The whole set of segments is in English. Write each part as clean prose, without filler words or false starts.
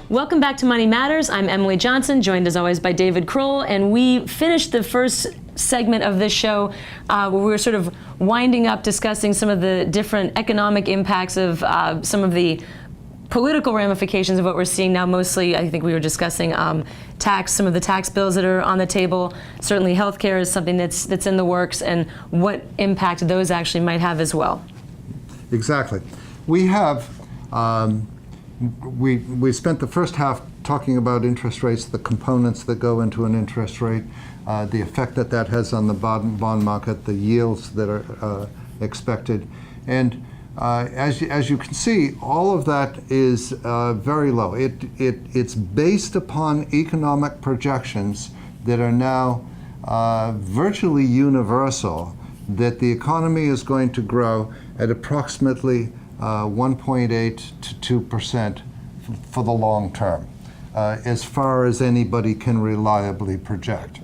Welcome back to Money Matters. I'm Emily Johnson, joined as always by DCrowell, and we finished the first segment of this show where we were sort of winding up discussing some of the different economic impacts of some of the political ramifications of what we're seeing now. Mostly, I think we were discussing some of the tax bills that are on the table. Certainly healthcare is something that's in the works, and what impact those actually might have as well. Exactly. We have we spent the first half talking about interest rates, the components that go into an interest rate, the effect that that has on the bond market, the yields that are expected. And as you can see, all of that is very low. It's based upon economic projections that are now virtually universal, that the economy is going to grow at approximately 1.8 to 2% for the long term, as far as anybody can reliably project.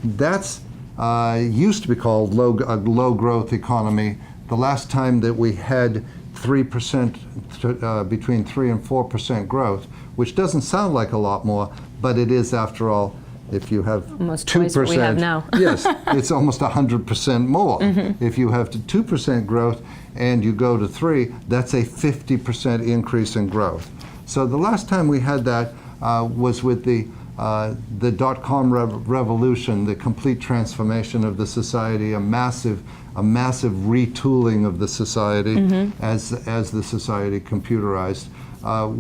That's used to be called a low growth economy. The last time that we had 3%, between 3 and 4% growth, which doesn't sound like a lot more, but it is, after all. If you have almost 2%, twice what we have now. Yes, it's almost 100% more. Mm-hmm. If you have 2% growth and you go to 3, that's a 50% increase in growth. So the last time we had that was with the dot-com revolution, the complete transformation of the society, a massive retooling of the society. Mm-hmm. as the society computerized.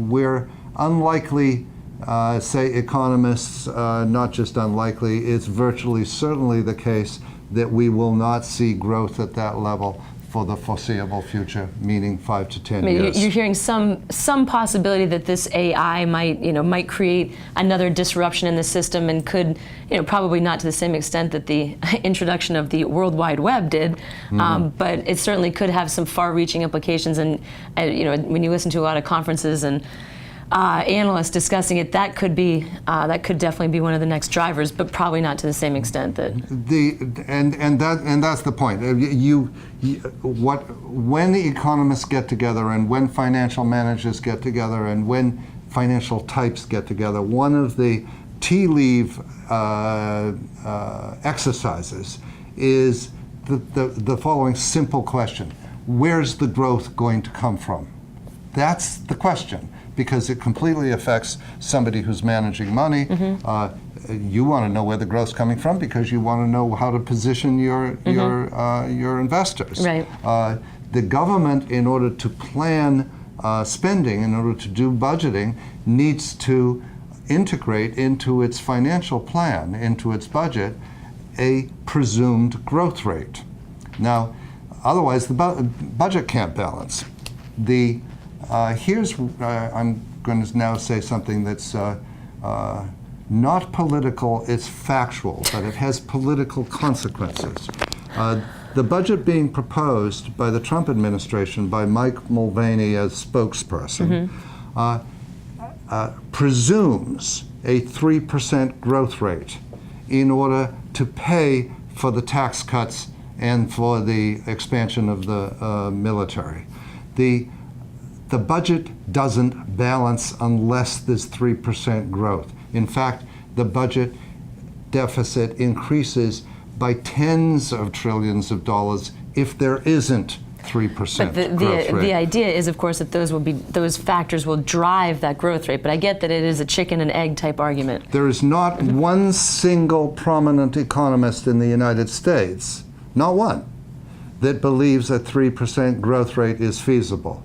We're unlikely. Say economists, not just unlikely, it's virtually certainly the case that we will not see growth at that level for the foreseeable future, meaning 5 to 10 years. You're hearing some possibility that this AI might create another disruption in the system, and could, probably not to the same extent that the introduction of the World Wide Web did, mm-hmm. But it certainly could have some far-reaching implications. And when you listen to a lot of conferences and analysts discussing it, that could definitely be one of the next drivers, but probably not to the same extent that. And that's the point. When economists get together, and when financial managers get together, and when financial types get together, one of the tea leaf exercises is the following simple question: where's the growth going to come from? That's the question, because it completely affects somebody who's managing money. Mm-hmm. You want to know where the growth's coming from because you want to know how to position your investors. Right. The government, in order to plan spending, in order to do budgeting, needs to integrate into its financial plan, into its budget, a presumed growth rate. Now, otherwise the budget can't balance. I'm going to now say something that's not political, it's factual, but it has political consequences. The budget being proposed by the Trump administration, by Mike Mulvaney as spokesperson, mm-hmm. Presumes a 3% growth rate in order to pay for the tax cuts and for the expansion of the military. The budget doesn't balance unless there's 3% growth. In fact, the budget deficit increases by tens of trillions of dollars if there isn't 3% growth rate. The idea is, of course, that those factors will drive that growth rate. But I get that it is a chicken and egg type argument. There is not mm-hmm. one single prominent economist in the United States, not one, that believes a 3% growth rate is feasible.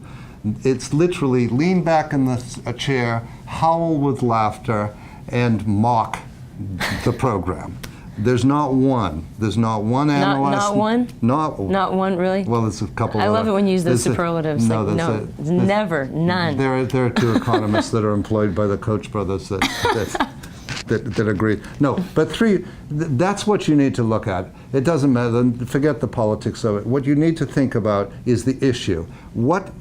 It's literally lean back in a chair, howl with laughter, and mock the program. There's not one. There's not one analyst. Not one? Not one, really? Well, there's a couple. I love it when you use those superlatives. Never, none. There are two economists that are employed by the Koch brothers that agree. No, but that's what you need to look at. It doesn't matter. Forget the politics of it. What you need to think about is the issue. What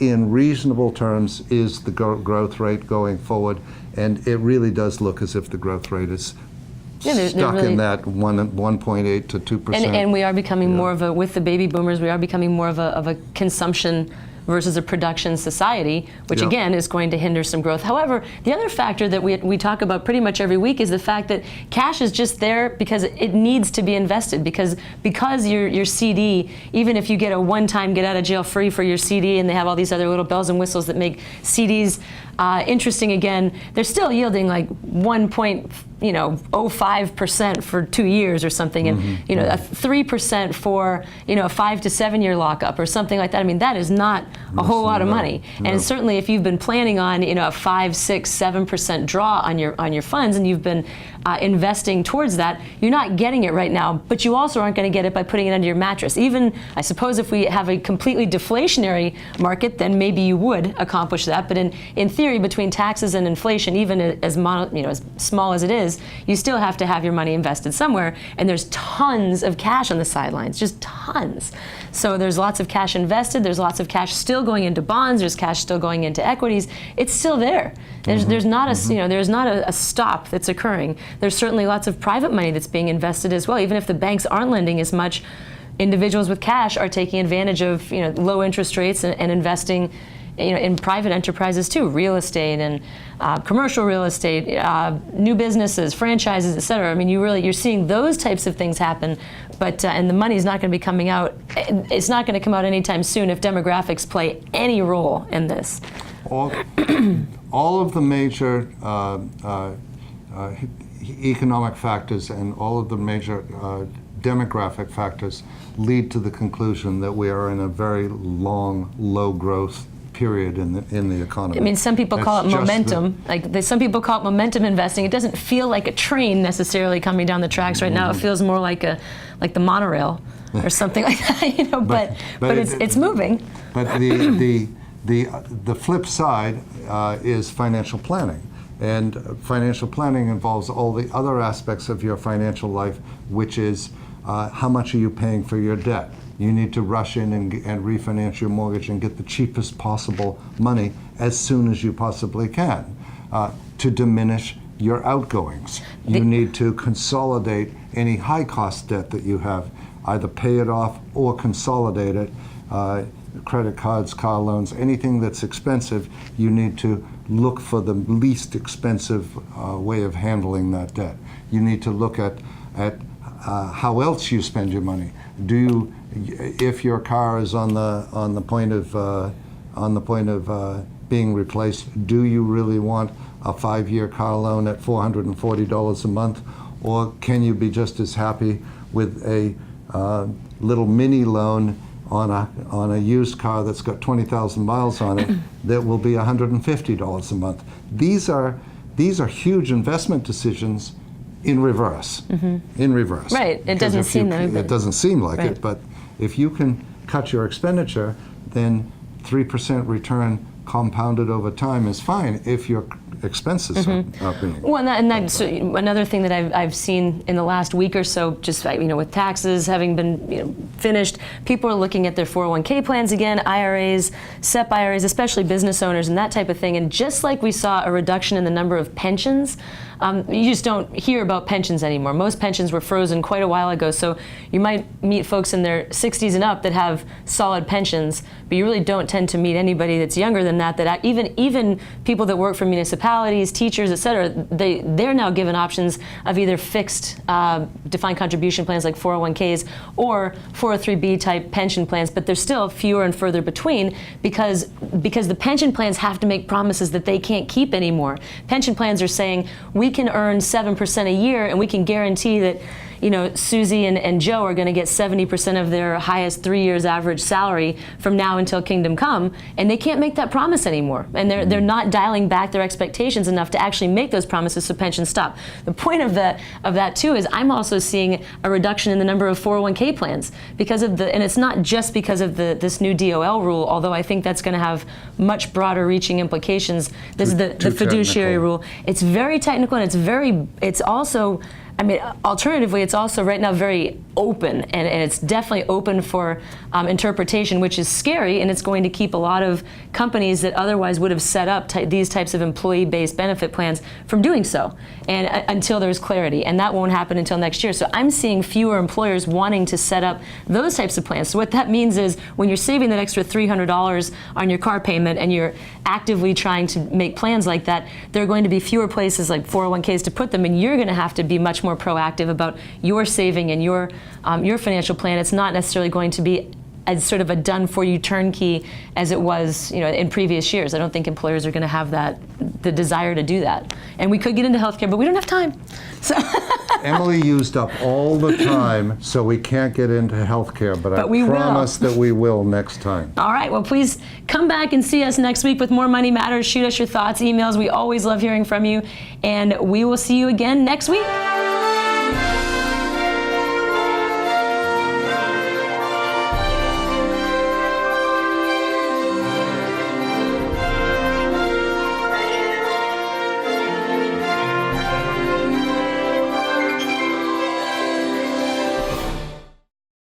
in reasonable terms is the growth rate going forward? And it really does look as if the growth rate is stuck really in that 1.8 to 2%. And we are becoming more of with the baby boomers, we are becoming more of a consumption versus a production society, which Yep. again is going to hinder some growth. However, the other factor that we talk about pretty much every week is the fact that cash is just there because it needs to be invested, because your CD, even if you get a one-time get out of jail free for your CD, and they have all these other little bells and whistles that make CDs interesting again, they're still yielding like 1.05% for 2 years or something, and a 3% for a 5 to 7 year lockup or something like that. I mean, that is not a whole lot of money. No. And certainly, if you've been planning on a 5, 6, 7% draw on your funds, and you've been investing towards that, you're not getting it right now. But you also aren't going to get it by putting it under your mattress. Even, I suppose, if we have a completely deflationary market, then maybe you would accomplish that. But in theory, between taxes and inflation, even as small as it is, you still have to have your money invested somewhere. And there's tons of cash on the sidelines, just tons. So there's lots of cash invested. There's lots of cash still going into bonds. There's cash still going into equities. It's still there. There's not a there's not a stop that's occurring. There's certainly lots of private money that's being invested as well. Even if the banks aren't lending as much, individuals with cash are taking advantage of low interest rates and investing in private enterprises too, real estate and commercial real estate, new businesses, franchises, et cetera. I mean, you're seeing those types of things happen, but and the money is not going to be coming out. It's not going to come out anytime soon if demographics play any role in this. All of the major economic factors and all of the major demographic factors lead to the conclusion that we are in a very long, low growth period in the economy. I mean, some people call it momentum. Some people call it momentum investing. It doesn't feel like a train necessarily coming down the tracks right now. It feels more like the monorail or something like that. But it's moving. But the flip side is financial planning. And financial planning involves all the other aspects of your financial life, which is how much are you paying for your debt? You need to rush in and refinance your mortgage and get the cheapest possible money as soon as you possibly can to diminish your outgoings. You need to consolidate any high-cost debt that you have, either pay it off or consolidate it. Credit cards, car loans, anything that's expensive, you need to look for the least expensive way of handling that debt. You need to look at how else you spend your money. If your car is on the point of being replaced, do you really want a 5-year car loan at $440 a month, or can you be just as happy with a little mini loan on a used car that's got 20,000 miles on it that will be $150 a month? These are huge investment decisions in reverse. In reverse. Right. It doesn't seem like it, but if you can cut your expenditure, then 3% return compounded over time is fine if your expenses are being. Well, and that's another thing that I've seen in the last week or so, just with taxes having been finished, people are looking at their 401k plans again, IRAs, SEP IRAs, especially business owners and that type of thing. And just like we saw a reduction in the number of pensions, you just don't hear about pensions anymore. Most pensions were frozen quite a while ago, so you might meet folks in their 60s and up that have solid pensions, but you really don't tend to meet anybody that's younger than that. That even people that work for municipalities, teachers, et cetera, they're now given options of either fixed defined contribution plans like 401ks or 403b type pension plans, but they're still fewer and further between because the pension plans have to make promises that they can't keep anymore. Pension plans are saying, we can earn 7% a year, and we can guarantee that Susie and Joe are going to get 70% of their highest 3 years average salary from now until kingdom come, and they can't make that promise anymore. And they're not dialing back their expectations enough to actually make those promises so pensions stop. The point of that too is I'm also seeing a reduction in the number of 401k plans because of and it's not just because of this new DOL rule, although I think that's going to have much broader reaching implications. This is the fiduciary rule. It's very technical, and it's also I mean, alternatively, it's also right now very open, and it's definitely open for interpretation, which is scary, and it's going to keep a lot of companies that otherwise would have set up these types of employee-based benefit plans from doing so, and until there's clarity, and that won't happen until next year. So I'm seeing fewer employers wanting to set up those types of plans. So what that means is when you're saving that extra $300 on your car payment and you're actively trying to make plans like that, there are going to be fewer places like 401ks to put them, and you're going to have to be much more proactive about your saving and your financial plan. It's not necessarily going to be as sort of a done-for-you turnkey as it was, in previous years. I don't think employers are going to have the desire to do that. And we could get into healthcare, but we don't have time. So Emily used up all the time, so we can't get into healthcare, but I promise that we will next time. All right, well, please come back and see us next week with more Money Matters. Shoot us your thoughts, emails. We always love hearing from you, and we will see you again next week.